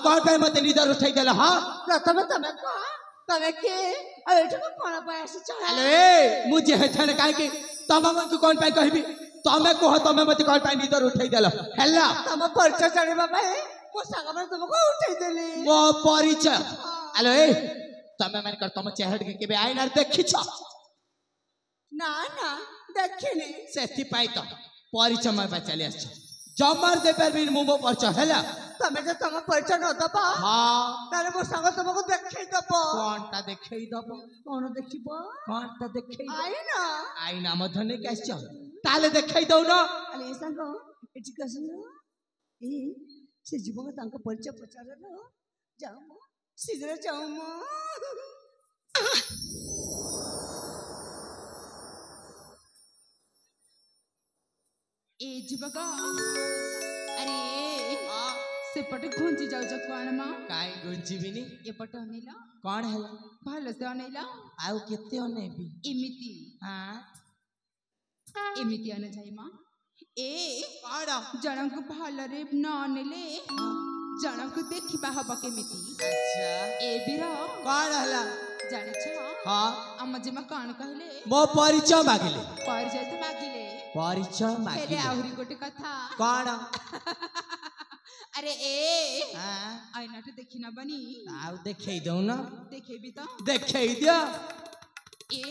कौन पे मत निदर उठाई देला हां प्रथम तमे को तमे के आ एठो कोन पे आसी चला अरे मुझे हेथन काहे कि तम मन को कौन पे कहबी तमे कह तमे मत कौन पे निदर उठाई देला हेला तम परिचय जाने बाबा मो सागा में तुमको उठाई देली मो परिचय हेलो ए तमे मन कर तम चेहरा के केबे आईना देखि छ ना ना देखिनी सेति पाई तो परिचय में चली आछ जमार दे परबिन मो परिचय हेला तमे जे तम परिचय न दबा हां तारे मो सागा तुमको देखै दबो कोनटा देखै दबो कोन देखिबो कोनटा देखै आईना आईना मधने के आछ ताले देखै दौ न अरे सागा एठी कसनो ए से जीवन तांको परिचय पचारलो जाऊ मो शीघ्र जाऊ मो ए जुबक अरे सेपटे घुंची जाऊ कौन माँ काई गुंजीबिनी एपटे अनेला कौन है भल से अनेला आउ केते अनेबी इमिति हां इमिति अने जाई माँ ए काड़ा जनक भल रे न अनेले जनक देखिबा हबा केमिति अच्छा ए बिरा कौन हला जाने छ हां अम्मा जी माँ कौन कहले मो परिचय मागिले परिचय तो मागिले परिचय हेले मागिले आहुरी गोटे कथा कौन अरे ए हां आईना तो देखी ना बनी आउ देखै दौ न देखेबी तो देखै दिया ए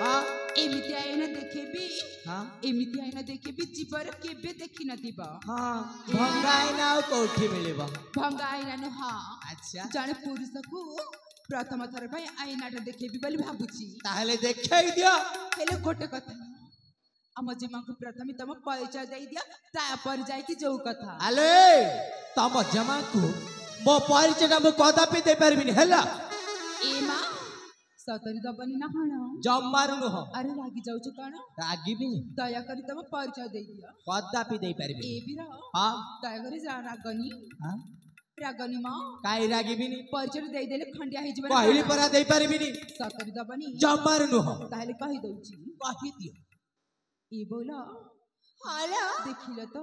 हां एमिति आईना देखेबी हां एमिति आईना देखेबी जीवर केबे देखी न दिबा हां भंगाई नाउ कोठी मिलेबा भंगा आईना नु हां अच्छा जाने पुरुष को प्रथम थर भाई आईना टा देखेबी बोली भाबुची ताहले देखै दिया हेले गोटे कथा अम जीमा को प्रथम तम परिचय दे दिया ता पर जाय की जो कथा अले तम जमा को मो परिचय मो कदापि दे परबिनी हेला ए मां सतरी दबनी ना खाना जम्मारु न हो अरे लागी जाऊ छ काना रागी भी दया करी तम परिचय दे दिया कदापि दे ए परबिनी बिरा हां दया करी जाना गनी हां रागनी मां काई रागी भी परिचय दे देले खंडिया हे जीवन पहिली परा दे परबिनी सतरी दबनी जम्मारु न हो ताहले कहि दउची कहि दियो ए बोला आला देखिल तो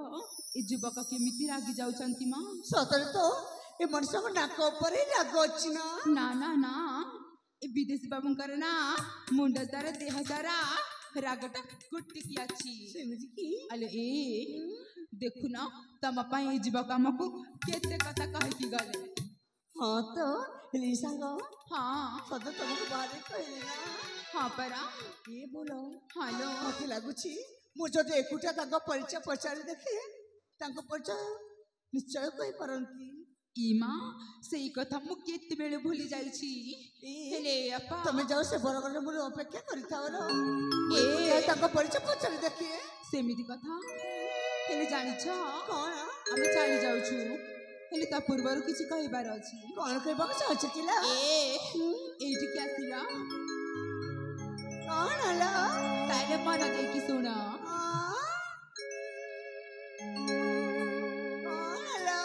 ए युवक केमिति रागी जाउछंती मां सतरे तो ए मनुष्य को नाक ऊपर ही राग अछि ना ना ना ना ए विदेशी बाबुंकर ना मुंड तारा देह तारा रागटा गुट्टी की अछि सेमिति की अले ए देखु ना तम पई ए युवक हमको केते कथा कहि की गले हां तो लिसा गो हां सदा तुमको बारे कहले ना हां परा ये बोलो हेलो मते लागुची मु जदि एकुटा तांको परिचय पचारि देखि तांको परिचय निश्चय कहि परंती इमा सेई कथा मु केते बेले भूली जाई छी हेले अपा तमे जाओ से बरगले मुरे अपेक्षा करिताव रो ए तांको परिचय पचारि देखि सेमिति कथा हेले जानि छ कोन हम चली जाउ छु हेले ता पूर्वरु किछि कहिबार अछि कोन कहबा चाहछ किला ए एठी क्या सिरा कोन हला ताइले मन देखि सुन कोन हला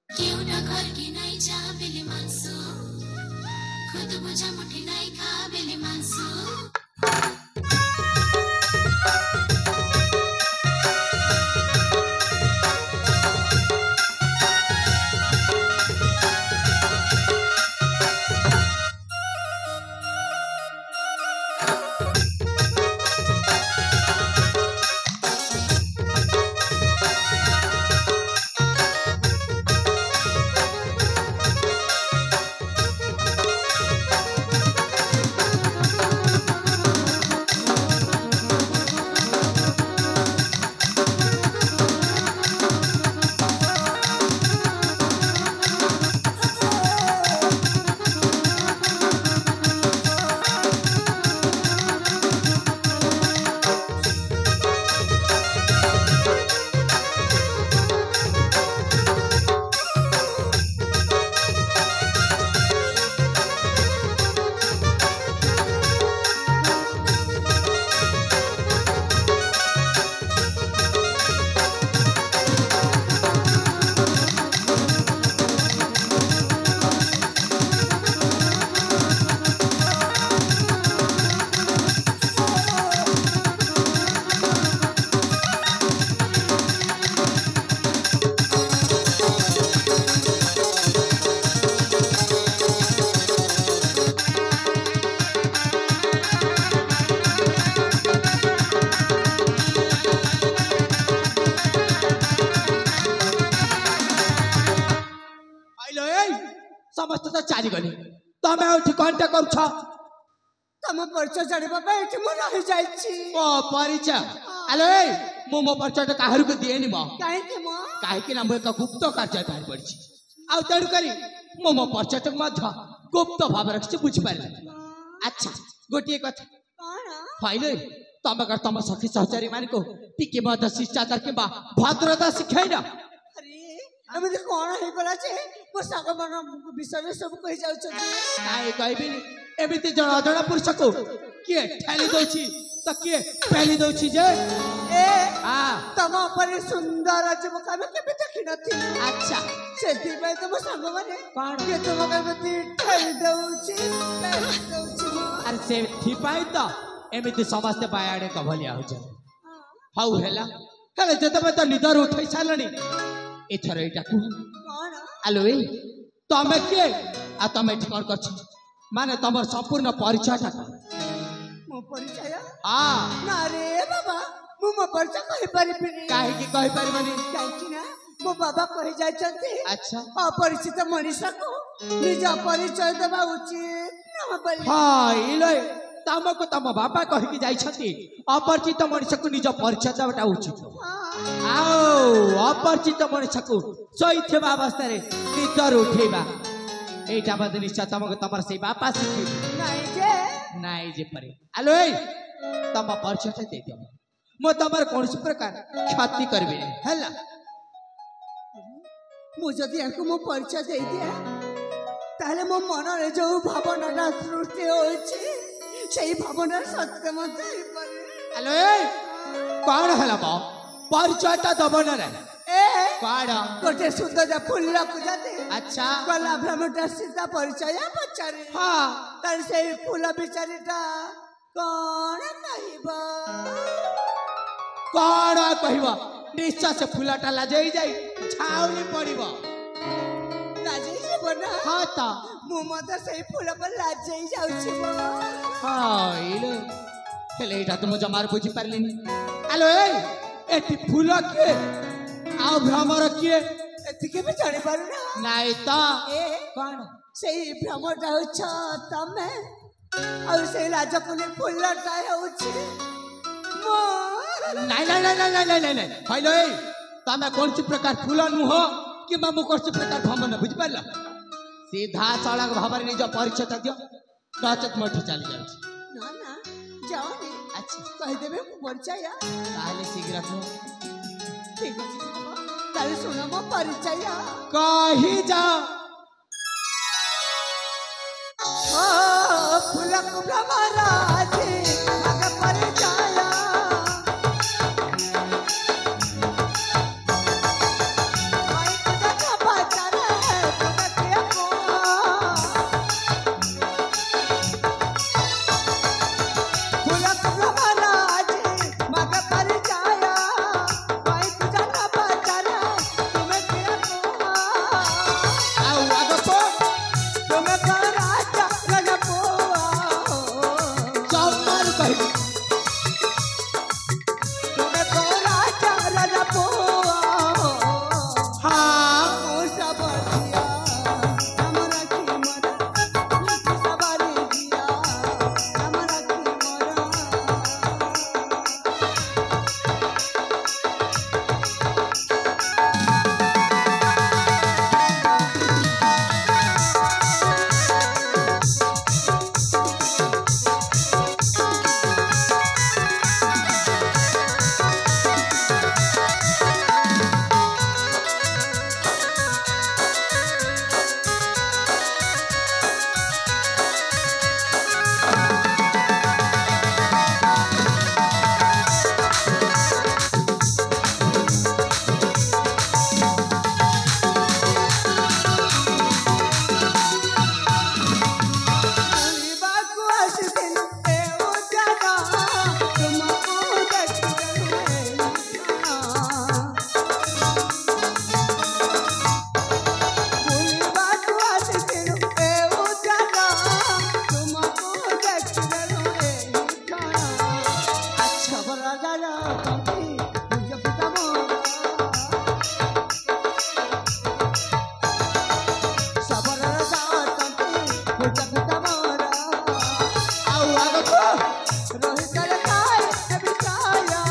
केउटा घर कि नै जा बेले मान्सु खुद बुझा मुठी नै खा बेले मान्सु बाहरी गली तमे उठी कोनटा करछ तम परिचय जानिबा पे एठी मो रहि जाइछि ओ परिचय हेलो ए मो परिचय काहर को दिएनी मो काहे के मो काहे कि ना मो एक गुप्त कार्य बाहर पड़छि आ तेणु करी मो परिचय मध्य गुप्त भाव रखछि बुझ पारे अच्छा गोटिए कथा कोन फाइले तमे कर तम सखी सहचारी मान को टिके मत शिष्टाचार के बा भद्रता सिखाइना अरे एमति कोन हे गला छे मो साग मन विषय सब कहि जाउ छ काहे कहबिनी एमिति जण अजण पुरुष को किए ठेली दोछि त किए पेली दोछि जे ए आ तम पर सुंदर जुबक में केबे देखि नथि अच्छा सेति पे तम साग माने कोन के तुम केबे ठेल दउछि अरे से ठिपाई त एमिति समस्त बायाडे कभलिया हो छ हाउ हेला हेले जतबे त निदर उठै सालनी एथर एटा को कोन आलो ए तमे के आ तमे ठिकन करछ माने तमर संपूर्ण परिचय ता मो परिचय आ ना रे बाबा मो परिचय कहि परिबिनी काहे की कहि परबनी काहे ना मो बाबा कहि जाय छथि अच्छा अपरिचित मनुष्य को निज परिचय देबा उचित न बोली हां इले तमको तम बाबा कहि की जाय छथि अपरिचित मनुष्य को निज परिचय देबाटा उचित आओ अपरिचित मनुष्य को सही अवस्था रे निदर उठेबा एटा बद निश्चय तमको तमर से बापा सिखै नाई जे परे आलो ए तम परिचय दे दियो मो तमर कोन प्रकार क्षति करबे हला मु जदि याको मो परिचय दे दिया ताले मो मन रे जो भावना सृष्टि होछि सेही भावना सत्य मत हे परे आलो ए कोन हला बा परिचय ता दबन रे ए कोन गोटे सुंदर फूल को जाते अच्छा गला भ्रमटा सीधा परिचय पचारे हां तार से फूल बिचारीटा कोन कहबा कोन कहबा निश्चय से फूलटा लाजई जाई छाउनी पड़िबो लाजई जेबो ना हां ता मु मत से फूल पर लाजई जाउछि हां इले हेले एटा तुम जमार बुझी परलिनी आलो ए एटी फूल के आ भ्रमर के एतिके भी जानि पारु ना नाई ता ए कोन सेही भ्रमटा होछ तमे और से राजकुली फूलटा होछि मो नहीं नहीं नहीं नहीं नहीं नहीं नहीं हेलो ए तमे कौन सी प्रकार फूलन मुह कि मामू कौन सी प्रकार भ्रमण बुझ पारला सीधा सड़क भाବରେ निज परिचय दियो नचत मठ चली जाउछि ना ना जाओनी अच्छा कहि देबे मु परिचय ताले शीघ्र को ठीक अछि ताले सुनो मो परिचय कहि जा ओ फूलक भ्रमराजी मग परिचय रोहितले खाए ए बिसाया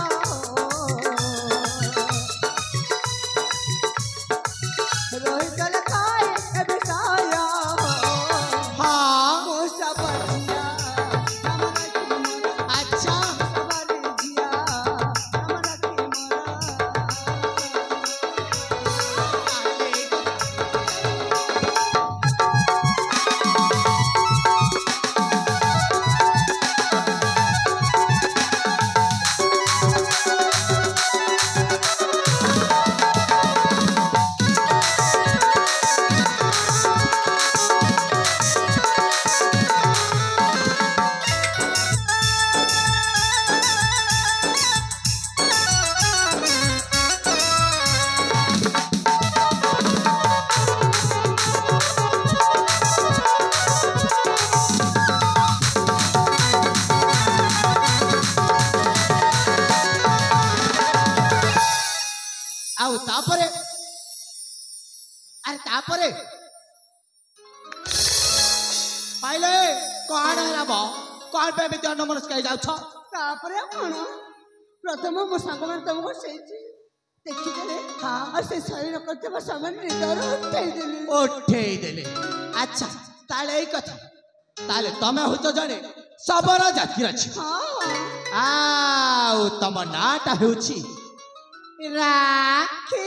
रोहितले खाए ए बिसाया हाँ मोसा बनिया हमरा की मोरा अच्छा सवारी जिया हमरा की मोरा ଆଉ ତାପରେ ଆରେ ତାପରେ ପାଇଲେ କଣ ହେଲା ବ କଣ ପାଇଁ ଏମିତି ଅନ୍ୟମନସ୍କ ହେଇଯାଉଛ ତାପରେ କଣ ପ୍ରଥମ ମୋ ସାଙ୍ଗମାନେ ତମକୁ ସେଇଠି ଦେଖିଦେଲେ ଆଉ ସେ ଶରୀର କରିଥିବା ସେମାନେ ହୃଦୟରୁ ଉଠେଇ ଦେଲେ ଆଚ୍ଛା ତାହେଲେ ଏଇ କଥା ତାହେଲେ ତମେ ହଉଛ ଜଣେ ଶବର ଜାତିର ଅଛି ଆଉ ତମ ନାଁଟା ହେଉଛି ରାକ୍ଷୀ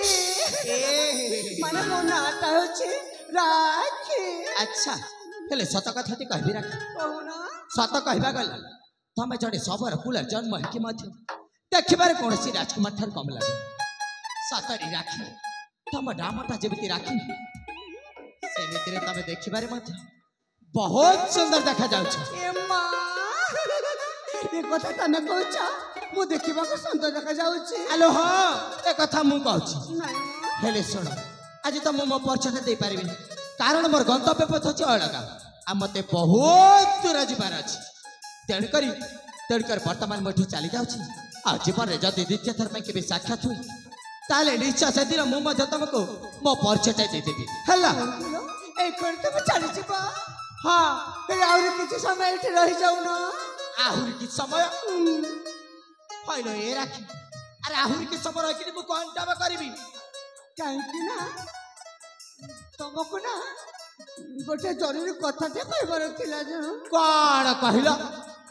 ମାନେ ମୋ ନାଁଟା ହେଉଛି ରାକ୍ଷୀ ଆଚ୍ଛା ହେଲେ ସତ କଥାଟି କହିବି ରାକ୍ଷୀ କହୁନ ସତ କହିବା ଗଲେ ତମେ ଜଣେ ଶବର କୁଳ ଜନ୍ମ ହେଇକି ମଧ୍ୟ ଦେଖିବାରେ କୌଣସି ରାଜକୁମାର ଠାରୁ କମ ଲାଗେ ସତରେ ରାକ୍ଷୀ ତମ ନାମଟା ଯେମିତି ରାକ୍ଷୀ ସେମିତିରେ ତମେ ଦେଖିବାରେ ମଧ୍ୟ ବହୁତ ସୁନ୍ଦର ଦେଖାଯାଉଛ ଏ ମା ଏ କଥା ତମେ କହୁଛ ମୁଁ ଦେଖିବାକୁ ସୁନ୍ଦର ଦେଖାଯାଉଛି ଆଲୋ ହଁ ଏ କଥା ମୁଁ କହୁଛି ନାଇଁ ହେଲେ ଶୁଣ ଆଜି ତ ମୁଁ ମୋ ପରିଚୟ ଦେଇପାରିବିନି କାରଣ ମୋର ଗନ୍ତବ୍ୟ ପଥ ଅଛି ଅଲଗା ଆଉ ମତେ ବହୁତ ଦୂର ଯିବାର ଅଛି ତେଣୁକରି ବର୍ତ୍ତମାନ ମୁଁ ଏଠୁ ଚାଲି ଯାଉଛି ଆଉ ଜୀବନରେ ଯଦି ଦ୍ୱିତୀୟ ଥର ପାଇଁ କେବେ ସାକ୍ଷାତ ହୁଏ ତାହେଲେ ନିଶ୍ଚୟ ସେଦିନ ମୁଁ ମଧ୍ୟ ତମକୁ ମୋ ପରିଚୟଟା ଦେଇଦେବି ହେଲା ଏଇ କରି ତମେ ଚାଲିଯିବ ହଁ ହେଲେ ଆହୁରି କିଛି ସମୟ ଏଠି ରହିଯାଉନ ଆହୁରି କିଛି ସମୟ ହଇଲୋ ଏ ରାକ୍ଷୀ ଆରେ ଆହୁରି କିଛି ସମୟ ରହିକିନି ମୁଁ କଣଟା ବା କରିବି କାହିଁକି ନା ତମକୁ ନା ଗୋଟେ ଜରୁରୀ କଥାଟେ କହିବାର ଥିଲା ଯେ କଣ କହିଲ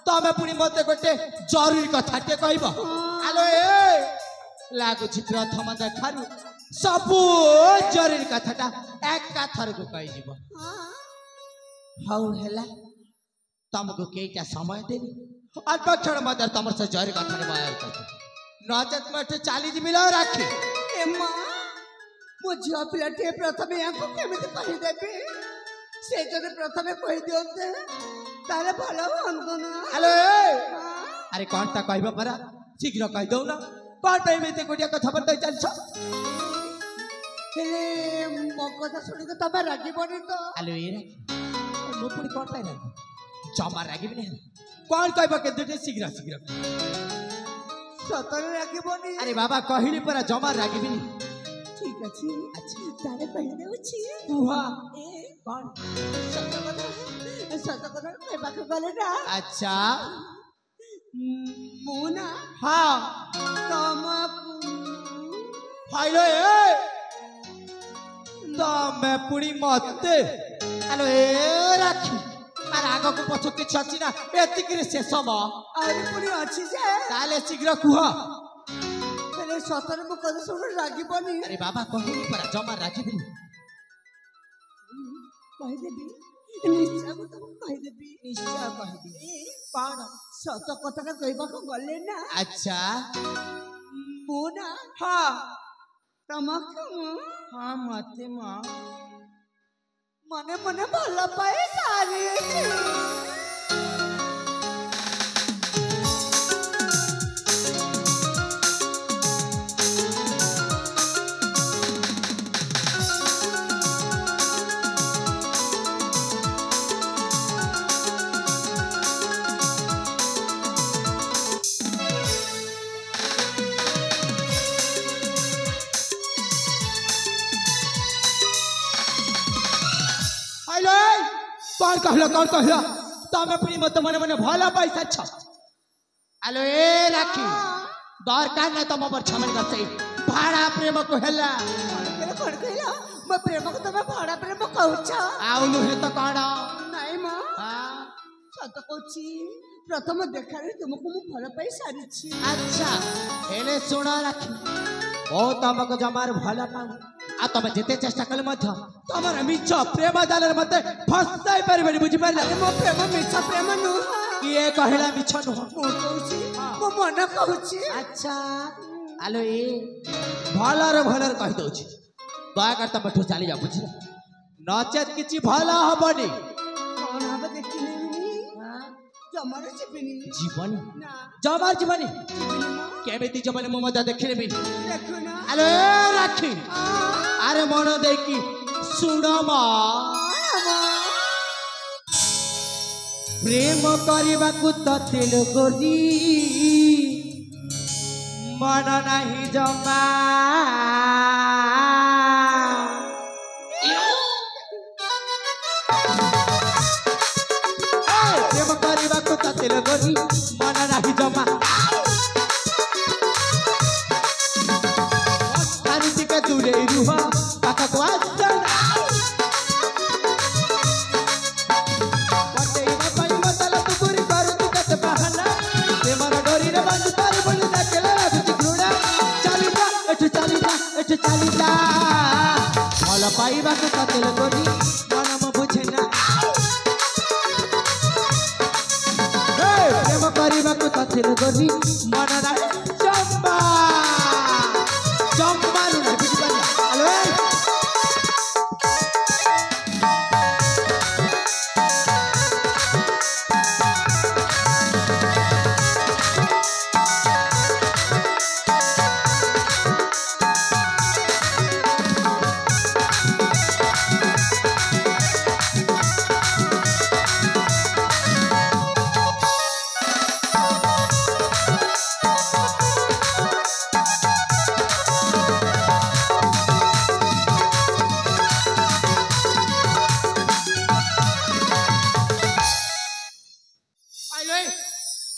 ତମେ ପୁଣି ମତେ ଗୋଟେ ଜରୁରୀ କଥାଟେ କହିବ ଆଲୋ ଏ ଲାଗୁଛି ପ୍ରଥମ ଦେଖାରୁ ସବୁ ଜରୁରୀ କଥାଟା ଏକାଥରକୁ କହିଯିବ ହଉ ହେଲା ତମକୁ କେଇଟା ସମୟ ଦେବି ଅଳ୍ପ କ୍ଷଣ ମଧ୍ୟରେ ତମର ସେ ଜରୁରୀ କଥାରେ ବୟାନ କରିବି ନଚେତ ମୁଁ ଏଠୁ ଚାଲିଯିବି ଲୋ ରାକ୍ଷୀ ଏ ମା ମୋ ଝିଅ ପିଲାଟିଏ ପ୍ରଥମେ ୟାଙ୍କୁ କେମିତି କହିଦେବି ସେ ଯଦି ପ୍ରଥମେ କହିଦିଅନ୍ତେ ତାହେଲେ ଭଲ ହୁଅନ୍ତା ନା ଆଲୋ ଆରେ କଣଟା କହିବ ପରା ଶୀଘ୍ର କହିଦଉନ କଣ ପାଇଁ ଏମିତି ଗୋଟିଏ କଥାବାର୍ତ୍ତା ଚାଲିଛ ହେଲେ ମୋ କଥା ଶୁଣିକି ତମେ ରାଗିବନି ତ ଆଲୋ ଏ ରାକ୍ଷୀ ମୁଁ ପୁଣି କଣ ପାଇଁ ରାଗି ଜମା ରାଗିବି ନାହିଁ କଣ କହିବ କିନ୍ତୁ ଟିକେ ଶୀଘ୍ର ଶୀଘ୍ର ସତରେ ରାଗିବନି ଆରେ ବାବା କହିଲି ପରା ଜମା ରାଗିବିନି ଠିକ ଅଛି ତାହେଲେ କହିଦେଉଛି କୁହ ଏ କଣ ସତ କଥା କହିବାକୁ ଗଲେ ନା ଆଚ୍ଛା ମୁଁ ନା ହଁ ତମକୁ ହାଇଲୋ ଏ ତମେ ପୁଣି ମତେ ଆଲୋ ଏ ରାକ୍ଷୀ ଆରେ ଆଗକୁ ପଛ କିଛି ଅଛି ନା ଏତିକିରେ ଶେଷ ମ ଆହୁରି ପୁଣି ଅଛି ଯେ ତାହେଲେ ଶୀଘ୍ର କୁହ ହେଲେ ସତରେ ମୋ କଥା ଶୁଣି ରାଗିବନି ଆରେ ବାବା କହିଲି ପରା ଜମା ରାଗିବିନି କହିଦେବି ନିଶ୍ଚୟ ମୁଁ ତମକୁ କହିଦେବି ନିଶ୍ଚୟ କହିବି କଣ ସତ କଥାଟା କହିବାକୁ ଗଲେ ନା ଆଚ୍ଛା ମୁଁ ନା ହଁ ତମକୁ ହଁ ମତେ ମ ମନେ ମନେ ଭଲ ପାଏ ସାରିଛି कौन कहलो तमे पुणी मत मने मने भला पैसा छ ଆଲୋ ଏ ରାକ୍ଷୀ ଦରକାର ନାହିଁ ତମ ପର ଛମେଲ କରିଛେ ଭାଡ଼ା ପ୍ରେମ କହିଲା କଣ କହିଲ ମୋ ପ୍ରେମକୁ ତମେ ଭଡ଼ା ପ୍ରେମ କହୁଛ? ଆଉ ନୁହେଁ ତ କଣ ନାଇଁ ମା ସତ କହୁଛି ପ୍ରଥମ ଦେଖାରେ ତୁମକୁ ମୁଁ ଭଲ ପାଇ ସାରିଛି। ଆଚ୍ଛା ହେଲେ ଶୁଣ ରାକ୍ଷୀ ଓ ତମକୁ ଜମାରୁ ଭଲ ପାଉ ଆଉ ତମେ ଯେତେ ଚେଷ୍ଟା କଲେ ମଧ୍ୟ ତମର ମିଛ ପ୍ରେମ ଜାଲରେ ମତେ ଫସାଇ ପାରିବେନି ବୁଝିପାରିଲ ମୋ ପ୍ରେମ ମିଛ ପ୍ରେମ ନୁହଁ। କିଏ କହିଲା ମିଛ ନୁହଁ ମୁଁ କହୁଛି ମୋ ମନ କହୁଛି। ଆଚ୍ଛା ଆଲୋ ଏ ଭଲରେ ଭଲରେ କହିଦଉଛି ଦୟାକରି ତମଠୁ ଚାଲିଯାଅ ବୁଝିଲ ନଚେତ କିଛି ଭଲ ହବନି। କଣ ହବ ଦେଖିନେବିନି ଜମାରୁ ଯିବିନି। ଜୀବନି ନା ଜମାରୁ ଜୀବନି ଯିବିନି ମା। କେମିତି ଜୀବନି ମୁଁ ମଧ୍ୟ ଦେଖିନେବି ଦେଖୁନ ଆଲୋ ଏ ରାକ୍ଷୀ ଆରେ ମନ ଦେଇକି ଶୁଣ ମା ପ୍ରେମ କରିବାକୁ ତତେ ଲୋକରି ମନ ନାହିଁ ଜମା ପ୍ରେମ କରିବାକୁ ତତେ ଲୋକରି ମନ ନାହିଁ ଜମା ଟିକେ ଦୂରେଇ ରୁହ ପାଖକୁ ଆସ ଭଲ ପାଇବାକୁ ତତେ ଲୋକରି ମନ ମୁଁ ବୁଝେ ନା ପ୍ରେମ କରିବାକୁ ତତେ ଲୋକରି ମନ ନାହିଁ ଜମା ଜମାରୁ ନାହିଁ ବୁଝିପାରିଲ ଆଲୋ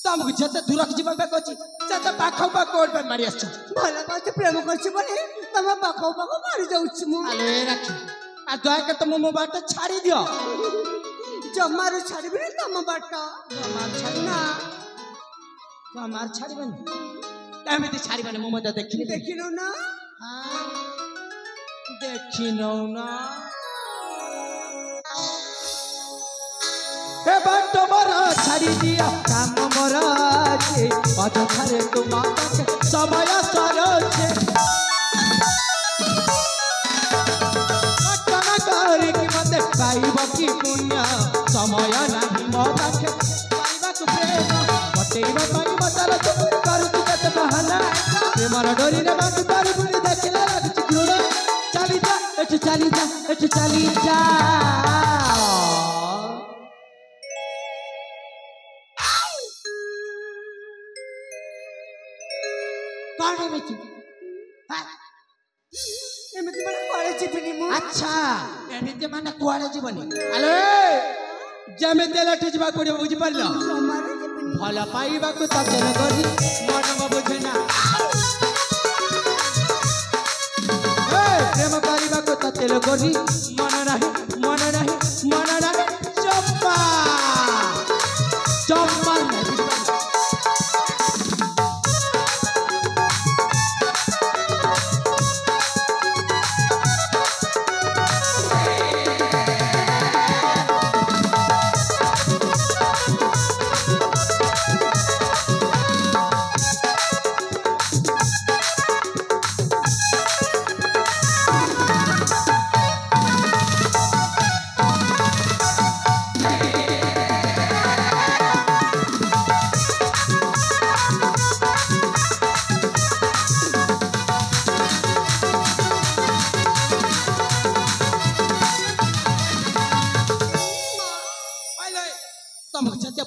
ତମକୁ ଯେତେ ଦୂରକୁ ଯିବାକୁ ଅଛି ସେତେ ପାଖ ପାଖ ମାରି ଆସିଛ ଭଲ ପାଉଛି ପ୍ରେମ କରୁଛି ବୋଲି ତମ ପାଖ ପାଖ ମାରି ଯାଉଛି ମୁଁ। ଆଲୋ ଏ ରାକ୍ଷୀ ଆଉ ଦୟାକରି ତମ ମୋ ବାଟ ଛାଡ଼ି ଦିଅ ଜମାରୁ ଛାଡ଼ିବିନି ତମ ବାଟ। ଜମାରୁ ଛାଡ଼ି ନା ଜମାରୁ ଛାଡ଼ିବନି କେମିତି ଛାଡ଼ିବନି ମୁଁ ମଧ୍ୟ ଦେଖିନି ଦେଖିନୁ ନା ଦେଖିନଉ ନା हे बात मोर छाड़ी दिया काम मोर छे अजथारे तुम समय सरोछे घटना करिक मते पाइब कि पुण्य समय नाही मो पाखे पाइबाक प्रेम बटेइब पाइब तार तुम करू केते बहाना प्रेमर डोरी रे बात तार बुली देखला लागछि घृण चली जा एठु चली जा एठु चली जा कौन है बेटी ଏମିତି ମାନେ କୁଆଡ଼େ ଯିବିନି ମୁଁ। अच्छा एमिते माने कुआडे जीवनी आलो जेमिते लठी जीवा पड़ियो बुझि परलो ଜମାରୁ ଯିବିନି। भल पाइबाकु तते लगरी मन म बुझेना ए प्रेम पाइबाकु तते लगरी मन नाही चप्पा चप्पा नहीं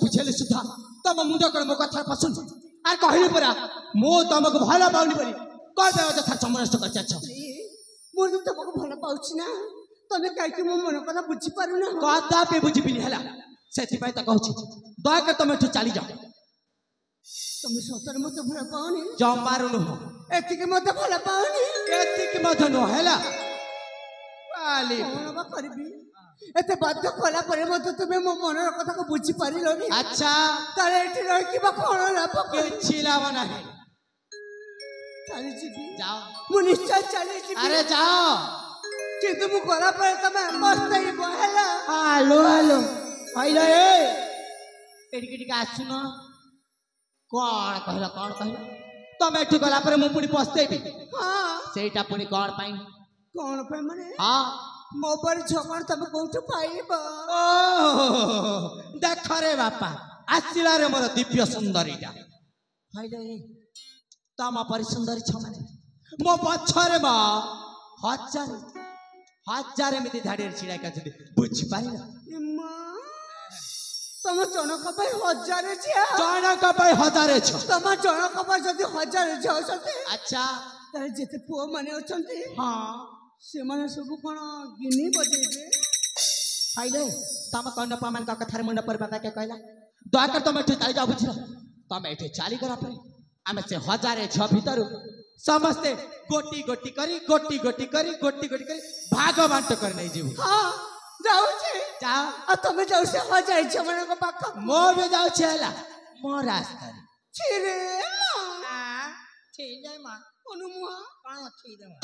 बुझेले सुधा तम मुंड कर मो कथा पसंद आर कहली परा मो तमको भला पाउनी परी कर दे जथा समरस्त कर चाछ ମୁଁ ତ ତମକୁ ଭଲ ପାଉଛି ନା ତମେ କାହିଁକି ମୋ ମନ କଥା ବୁଝିପାରୁନ? कदा पे बुझिबिनी हला सेति पय त कहू छी दया कर तमे ठु चली जाओ ତମେ ସତରେ ମତେ ଭଲ ପାଉନି? ଜମାରୁ ନୁହଁ, ଏତିକି ମତେ ଭଲ ପାଉନି? ଏତିକି ମଧ୍ୟ ନୁହଁ ହେଲା। କାଲି କଣ ବା କରିବି? ଏତେ ବାଧ୍ୟ କଲା ପରେ ମଧ୍ୟ ତୁମେ ମୋ ମନର କଥାକୁ ବୁଝିପାରିଲନି। ଆଚ୍ଛା, ତାହେଲେ ଏଠି ରହିକି ବା କଣ ଲାଭ? କିଛି ଲାଭ ନାହିଁ। ଚାଲିଯିବି, ଯାଅ, ମୁଁ ନିଶ୍ଚୟ ଚାଲିଯିବି। ଆରେ ଯାଅ। କିନ୍ତୁ ମୁଁ ଗଲା ପରେ ତମେ ପସ୍ତେଇବ ହେଲା। ହାଲୋ ହାଲୋ ଭାଇଲ, ଏଠିକି ଟିକେ ଆସୁନ। କଣ କହିଲ, କଣ କହିଲ? ତମେ ଏଠୁ ଗଲା ପରେ ମୁଁ ପୁଣି ପସ୍ତେଇବି? ହଁ, ସେଇଟା ପୁଣି କଣ ପାଇଁ? କଣ ପାଇଁ ମାନେ? ହଁ, ମୋ ପରି ଝଗଡ଼ା ତମେ କୋଉଠୁ ପାଇବ? ଓ ଦେଖରେ ବାପା, ଆସିଲାରେ ମୋର ଦିବ୍ୟ ସୁନ୍ଦରୀଟା। ଭାଇଲ, ତମ ପରି ସୁନ୍ଦରୀ ଛମାନେ ମୋ ପଛରେ ବା ହଜାର ହଜାର ଏମିତି ଧାଡ଼ିରେ ଛିଡ଼ା ହେଇଛନ୍ତି, ବୁଝିପାରିଲ? ଏମା, ତମ ଜଣକ ପାଇଁ ହଜାରେ ଝିଅ? ଜଣକ ପାଇଁ ହଜାରେ ଝିଅ? ତମ ଜଣକ ପାଇଁ ଯଦି ହଜାରେ ଝିଅ ଅଛନ୍ତି, ଆଚ୍ଛା, ତାହେଲେ ଯେତେ ପୁଅ ମାନେ ଅଛନ୍ତି ହଁ ସେମାନେ ସବୁ କଣ ଗିନି ବଜେଇବେ? ଖାଇଲେ ତମ କନ୍ୟପା ମାନଙ୍କ କଥାରେ ମୁଣ୍ଡ ପରିବା କିଏ କହିଲା? ଦୟାକରି ତମେ ଏଠି ଚାଲିଯାଅ, ବୁଝିଲ? ତମେ ଏଠି ଚାଲିଗଲା ପରେ ଆମେ ସେ ହଜାରେ ଝିଅ ଭିତରୁ ସମସ୍ତେ ଗୋଟି ଗୋଟି କରି ଭାଗ ବାଣ୍ଟ କରି ନେଇଯିବୁ। ହଁ, ଯାଉଛି। ଯାଅ। ଆଉ ତମେ ଯାଉ ସେ ହଜାରେ ଝିଅ ମାନଙ୍କ ପାଖ? ମୁଁ ବି ଯାଉଛି ହେଲା ମୋ ରାସ୍ତାରେ। ଛିରେ ମା ଅନୁମୁହା କଣ ଅଛି ଯାଉଛି।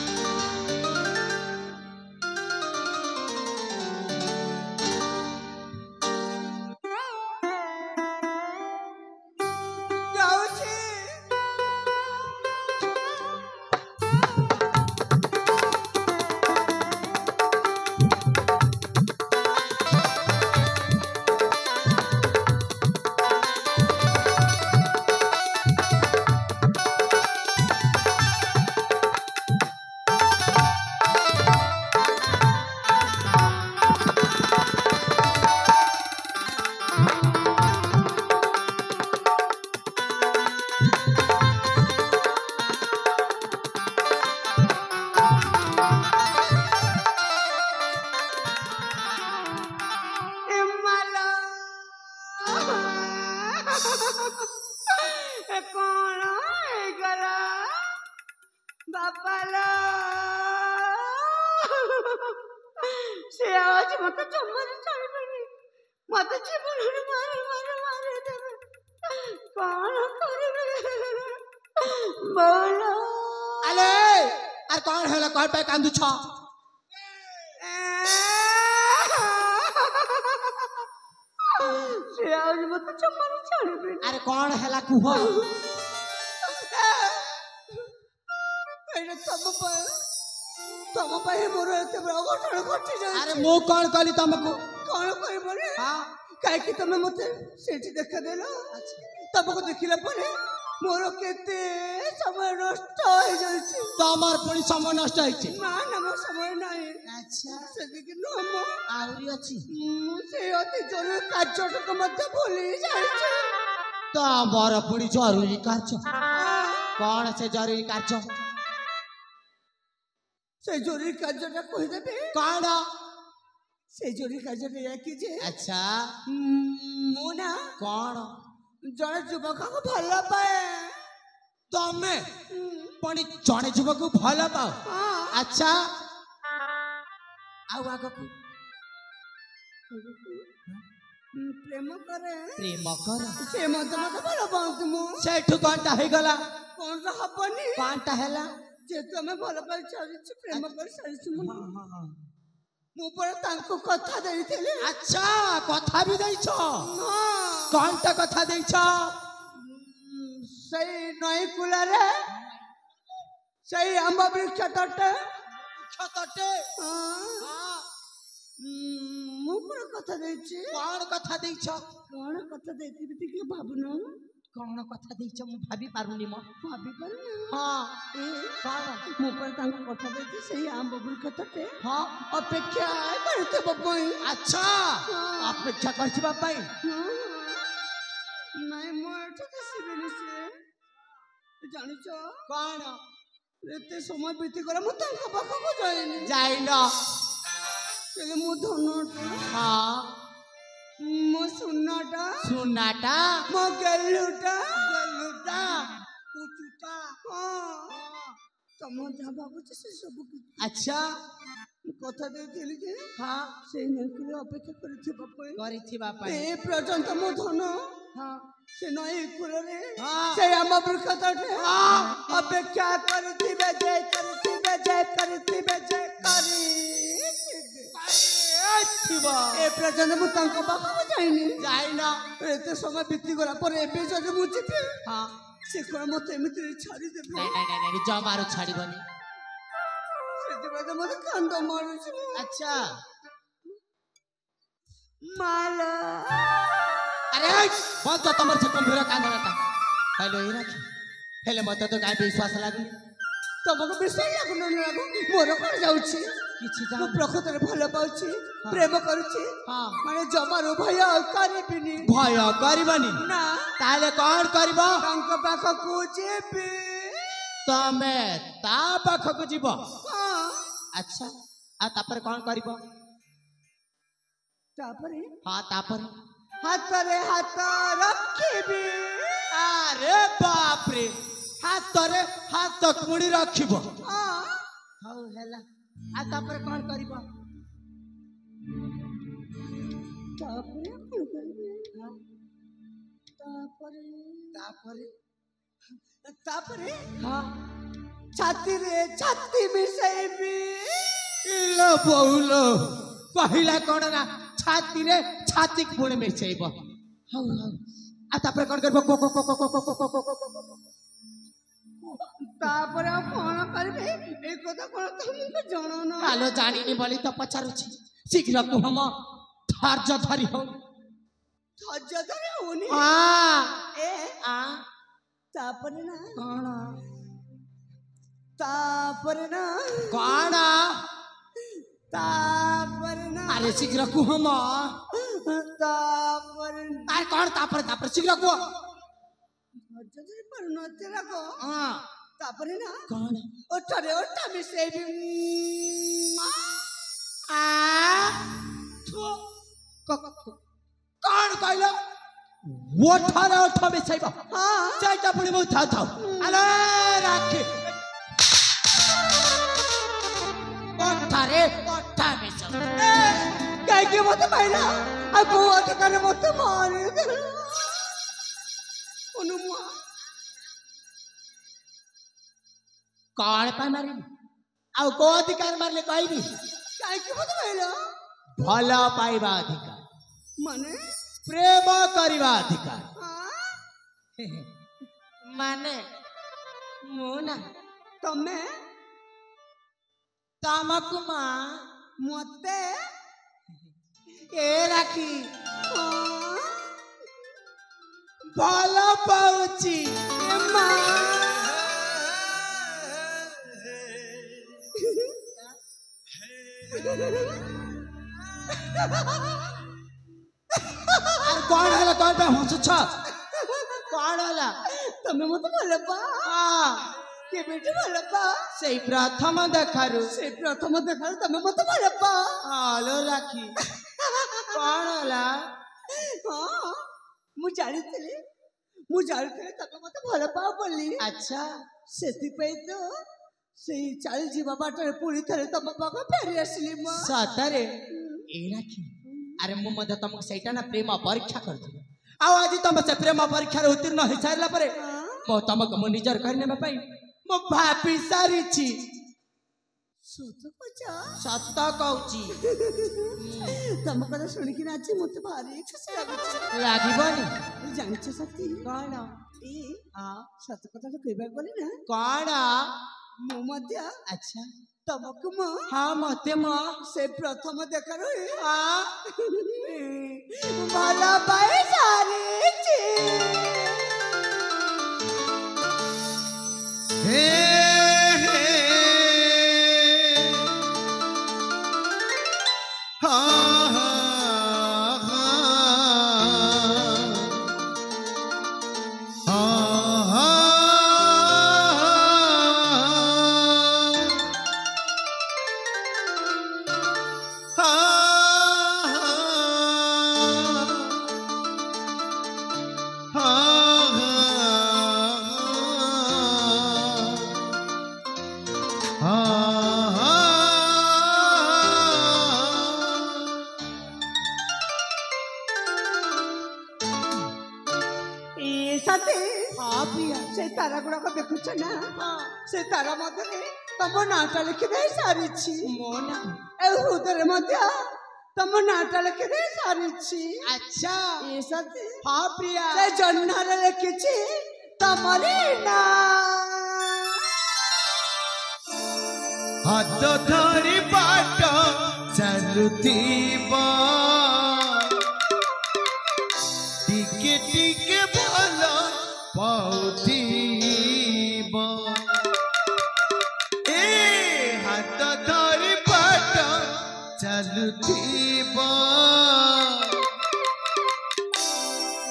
କଣ ହେଇଗଲା ବାପାଲା? ସେ ଆଜି ମତେ ଜମାରୁ ଛାଡ଼ିବେନି, ମତେ ଜୀବନରେ ମାରିଦେବେ। କଣ କରିବେ ବୋଲ? ଆଲେ ଆରେ କଣ ହେଲା, କଣ ପାଇଁ କାନ୍ଦୁଛ? ସେ ଆଜି ମତେ ଜମାରୁ ଛାଡ଼ିବେନି। ଆରେ କଣ ହେଲା କୁହ? ଏଇଟା ତମ ପାଇଁ ମୋର ଏତେ ବଡ ଘଟଣା ଘଟି ଯାଉଛି। ଆରେ ମୁଁ କଣ କଲି ତମକୁ? କଣ କହିବନି? ହଁ, କାହିଁକି ତମେ ମତେ ସେଇଠି ଦେଖାଦେଲ? ତମକୁ ଦେଖିଲା ପରେ ମୋର କେତେ ସମୟ ନଷ୍ଟ ହେଇଯାଉଛି। ତମର ପୁଣି ସମୟ ନଷ୍ଟ ହେଇଛି? ନା ନା, ମୋ ସମୟ ନାହିଁ। ଆଚ୍ଛା, ସେତିକି ନୁହଁ, ମୁଁ ଆହୁରି ଅଛି। ସେଇ ଅତି ଜରୁରୀ କାର୍ଯ୍ୟଟାକୁ ମଧ୍ୟ ଭୁଲି ଯାଇଛି। ତମର ପୁଣି ଜରୁରୀ କାର୍ଯ୍ୟ? କଣ ସେ ଜରୁରୀ କାର୍ଯ୍ୟ? ସେ ଜରୁରୀ କାର୍ଯ୍ୟଟା କହିଦେବି? କଣ ସେ ଜରୁରୀ କାର୍ଯ୍ୟଟା ଏୟାକି ଯେ, ଆଚ୍ଛା, ମୁଁ ନା କଣ ଜଣେ ଯୁବକକୁ ଭଲ ପାଏ। ତମେ ପୁଣି ଜଣେ ଯୁବକୁ ଭଲ ପାଅ? ଆଚ୍ଛା, ଆଉ ଆଗକୁ? ପ୍ରେମ କରେ। ପ୍ରେମ କର? ସେ ମତେ ଭଲ ପାଆନ୍ତି। ମୁଁ ସେଇଠୁ କଣଟା ହେଇଗଲା? କଣ ତ ହବନି? କଣଟା ହେଲା? ଯେହେତୁ ଆମେ ଭଲ ପାଇ ସାରିଛୁ, ପ୍ରେମ କରି ସାରିଛୁ, ମୁଁ ପରା ତାଙ୍କୁ କଥା ଦେଇଥିଲି। ଆଚ୍ଛା, କଥା ବି ଦେଇଛ? କଣଟା କଥା ଦେଇଛ? ସେଇ ନଈ କୂଳରେ, ସେଇ ଆମ୍ବ ବୃକ୍ଷ ତଟେ। ମୁଁ ପରା କଥା ଦେଇଛି। କଣ କଥା ଦେଇଛ? କଣ କଥା ଦେଇଥିବି ଟିକେ ଭାବୁନ। କଣ କଥା ଦେଇଛ ମୁଁ ଭାବି ପାରୁନି। ମୁଁ ଭାବି ପାରୁନି? ହଁ, କଣ? ମୁଁ ପରା ତାଙ୍କୁ କଥା ଦେଇଛି ସେଇ ଆମ୍ବ ବୃକ୍ଷ ତଟେ ହଁ, ଅପେକ୍ଷା କରିଥିବା ପାଇଁ। ଆଚ୍ଛା, ଅପେକ୍ଷା କରିଥିବା ପାଇଁ? ନାଇଁ, ମୁଁ ଏଠି ଆସିବିନି। ସେ ଜାଣିଛ କଣ? ଏତେ ସମୟ ବିତିଗଲା, ମୁଁ ତାଙ୍କ ପାଖକୁ ଯାଇନ? ହେଲେ ମୁଁ ଧନଟା, ହଁ, ମୋ ସୁନାଟା, ସୁନାଟା, ମୋ ଗେଲୁଟା, ତମ ଯାହା ଭାବୁଛି ସେ ସବୁ କିଛି ଆଚ୍ଛା କଥା ଦେଇଥିଲି ଯେ ହଁ ସେଇ ନଈକୂଳେ ଅପେକ୍ଷା କରିଥିବା ପାଇଁ କରିଥିବା ପାଇଁ ଏ ପର୍ଯ୍ୟନ୍ତ ମୋ ଧନ ହଁ ସେ ନଈ କୂଳରେ ହଁ। ସେ ଆମ ବୃକ୍ଷ ତଳେ ଅପେକ୍ଷା କରିଥିବେ ଯେ କରିଥିବେ ଯେ କରିଥିବେ ଯେ ଥିବ ଏ ପର୍ଯ୍ୟନ୍ତ ମୁଁ ତାଙ୍କ ପାଖକୁ ଯାଇନି ଯାଇନ ଏତେ ସମୟ ବିତିଗଲା ପରେ ଏବେ ଯଦି ମୁଁ ଯିବି ହଁ ସେ କଣ ମତେ ଏମିତି ଛାଡ଼ିଦେବେ ନାଇଁ ନାଇଁ ନାଇଁ ନାଇଁ ଜମାରୁ ଛାଡ଼ିବନି ସେଥିପାଇଁ ତ ମତେ କାନ୍ଦ ମାରୁଛି ଆଚ୍ଛା ମାଲା ଆରେ ବନ୍ଦ ତମର ସେ କୁମ୍ଭୀର କାନ୍ଦଣାଟା ହେଲେ ଏଇ ରାଖି ହେଲେ ମତେ ତ କାହିଁ ବିଶ୍ୱାସ ଲାଗୁନି ତମକୁ ବିଶ୍ୱାସ ଲାଗୁନ ଲାଗୁ ମୋର କଣ ଯାଉଛି କିଛି ମୁଁ ପ୍ରକୃତରେ ଭଲ ପାଉଛି ହଁ। ପ୍ରେମ କରୁଛି ହଁ ମାନେ ଜମାରୁ ଭୟ କରିବିନି ଭୟ କରିବନି ନା ତାହେଲେ କଣ କରିବ ତାଙ୍କ ପାଖକୁ ଯିବି ତମେ ତା ପାଖକୁ ଯିବ ହଁ ଆଚ୍ଛା ଆଉ ତାପରେ କଣ କରିବ ତାପରେ ହଁ ତାପରେ ହାତରେ ହାତ ରଖିବି ଆରେ ବାପରେ ହାତରେ ହାତ କୁଣି ରଖିବ ହଁ ହଉ ହେଲା ଆଉ ତାପରେ କଣ କରିବ ତାପରେ କଣ କରିବି ତାପରେ ତାପରେ ତାପରେ ହଁ ଛାତିରେ ଛାତି ମିଶେଇବି ଇଲୋ ବୋଉଲୋ କହିଲା କଣ ନା ଛାତିରେ ଛାତି ପୁଣି ମିଶେଇବ ହଉ ହଉ ଆଉ ତାପରେ କଣ କରିବ ତାପରେ ଆଉ କଣ କରିବି ଏ କଥା କଣ ତମକୁ ଜଣାନ କାलो ଜାଣିନି ବୋଲି ତ ପଚାରୁଛି ଶୀଘ୍ର କୁହ ମ ଧୈର୍ଯ୍ୟ ଧରି ହଉ ଧୈର୍ଯ୍ୟ ଧରି ହଉନି ହଁ ଏ ତାପରେ ନା କଣ ତାପରେ ନା କଣ ତାପରେ ନା ଆରେ ଶୀଘ୍ର କୁହ ମ ତାପରେ ଆରେ କଣ ତାପରେ ତାପରେ ଶୀଘ୍ର କୁହ ଧୈର୍ଯ୍ୟ ଧରି ପାରୁନଥିଲା ରାଗ ହଁ ତାପରେ ନା କଣ ଓଠରେ ଓଠ ମିଶେଇବି କଣ କହିଲ ଓଠରେ ଓଠ ମିଶାଇବ ହଁ ସେଇଟା ପୁଣି ମୁଁ ଥାଉ ଥାଉ ଆରେ ରାଖି ଓଠରେ ଓଠ ମିଶାଉ କାହିଁକି ମତେ ପାଇଲା ଆଉ କୋଉ ଅଧିକାର ମତେ ମାରି ଅନୁମା କଣ ପାଇଁ ମାରିବି ଆଉ କୋଉ ଅଧିକାର ମାରିଲେ କହିବି କାହିଁକି ମତେ ପାଇଲା ଭଲ ପାଇବା ଅଧିକାର ମାନେ ପ୍ରେମ କରିବା ଅଧିକାର ହଁ? ମାନେ ମୁଁ ନା ତମେ ତମକୁ ମା ମତେ ଏ ରାଖି ହଁ? ଭଲ ପାଉଛି ଏ ମା আর କଣ ହେଲା କଣ ପାଇଁ ହସୁଛ କଣ ହେଲା ତମେ ମତେ ଭଲ ପାଅ କେବେଠୁ ଭଲ ପାଅ ସେଇ ପ୍ରଥମ ଦେଖାରୁ ସେ ପ୍ରଥମ ଦେଖାରୁ ତମେ ମତେ ଭଲ ପାଅ ହଲୋ ରାଖି କଣ ହେଲା ହଁ ମୁଁ ଜାଣିଥିଲି ତମେ ମତେ ଭଲ ପାଅ ବୋଲି ଆଚ୍ଛା ସେଥିପାଇଁ ତ ସେଇ ଚାଲି ଯିବା ବାଟରେ ପୁଣି ଥରେ ତମ ପାଖ ଫେରି ଆସିଲି ମା ସତରେ ଏ ରାଖି ଆରେ ମୁଁ ମଧ୍ୟ ତମକୁ ସେଇଟା ନା ପ୍ରେମ ପରୀକ୍ଷା କରିଥିଲି ଆଉ ଆଜି ତମେ ସେ ପ୍ରେମ ପରୀକ୍ଷାରେ ଉତ୍ତୀର୍ଣ୍ଣ ହେଇସାରିଲା ପରେ ମୁଁ ତମକୁ ମୁଁ ନିଜର କରିନେବା ପାଇଁ ମୁଁ ଭାବି ସାରିଛି ସତ କହୁଛ ସତ କହୁଛି ତମ କଥା ଶୁଣିକି ଆଜି ମତେ ଭାରି ଖୁସି ଲାଗୁଛି ଲାଗିବନି ଜାଣିଛ ସତୀ କଣ ସତ କଥା ତ କହିବାକୁ ଗଲେ ନା କଣ ମୁଁ ମଧ୍ୟ ଆଚ୍ଛା ତମକୁ ମୁଁ ହଁ ମତେ ମ ସେ ପ୍ରଥମ ଦେଖାରୁ ହଁ ଭଲ ପାଇ ସାରିଛି ପ୍ରିୟା ସେ ତାରା ଗୁଡାକ ଦେଖୁଛ ନା ସେ ତାରା ମଧ୍ୟରେ ତମ ନାଁଟା ଲେଖି ଦେଇ ସାରିଛି ମୋ ନା ଏ ହୃଦୟରେ ମଧ୍ୟ ତମ ନାଁଟା ଲେଖି ଦେଇ ସାରିଛି ଆଚ୍ଛା ଏ ସତେ ହଁ ପ୍ରିୟା ସେ ଜହ୍ନରେ ଲେଖିଛି ତମରି ନାଁ ହାତ ଧରି ବାଟ ଚାଲୁଥିବ ଟିକେ ଟିକେ ଭଲ ପାଉଥିବ ଏ ହାତ ଧରି ବାଟ ଚାଲୁଥିବ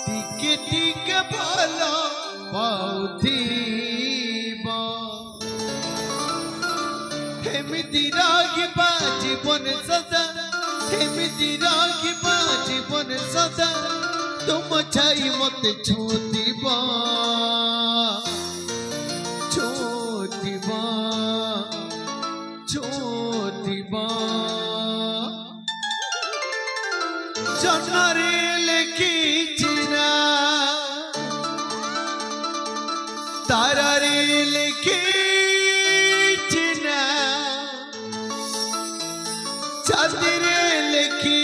ଟିକେ ଟିକେ ଭଲ ପାଉଥିବ ଏମିତି ରହିବା ଜୀବନ ସଦା ଏମିତି ରହିବା ଜୀବନ ସଦା ତୁମ ଛାଇ ମତେ ଛୁଁଥିବ ଛୁଁଥିବ ଛୁଁଥିବ ଜହ୍ନରେ ଲେଖିଛି ନା ତାରାରେ ଲେଖିଛି ନା ଚାঁଦିରେ ଲେଖି